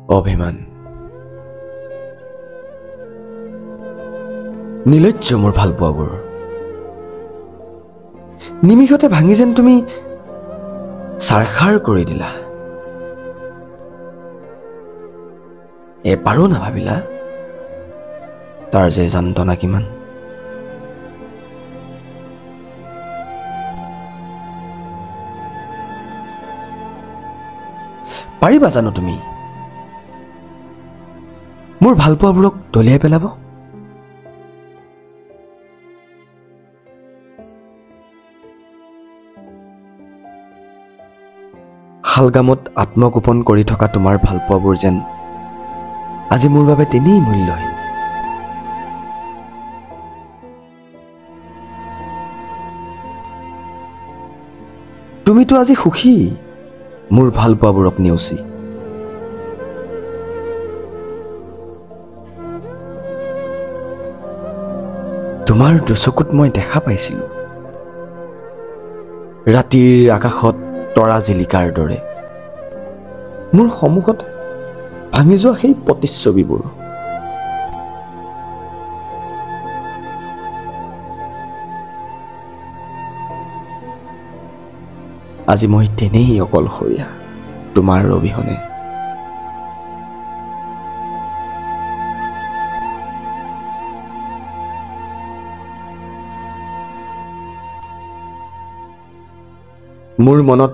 অভিমান নিলজ্জ মোৰ ভাল পোৱাবোৰ নিমিষতে ভাঙি যেন তুমি চাৰখাৰ কৰি দিলা এবাৰো নাভাবিলা তাৰ যে যন্ত্ৰণা কিমান পাৰিবা জানো তুমি মোৰ ভাল পোৱাবোৰক দলিয়াই পেলাব শালগামত আত্মগোপন কৰি থকা তোমাৰ ভাল পোৱাবোৰ যেন আজি মোৰ বাবে তেনেই মূল্যহীন তুমিতো আজি সুখী মোৰ ভাল পোৱাবোৰক নেওচি তোমাৰ দুচকুত মই দেখা পাইছিলো ৰাতিৰ আকাশত তৰা জিলিকাৰ দৰে মোৰ সন্মুখত ভাঙি যোৱা সেই প্ৰতিচ্ছবিবোৰ আজি মই তেনেই অকলশৰীয়া তোমাৰ অবিহনে মোৰ মনত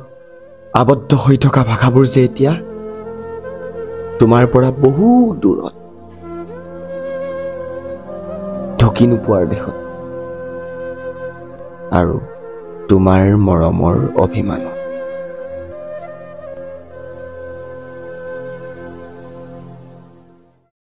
আবদ্ধ হৈ থকা ভাষাবোৰ যে এতিয়া তোমাৰ পৰা বহু দূৰত ঢুকি নোপোৱাৰ দেশত আৰু তোমাৰ মৰমৰ অভিমানত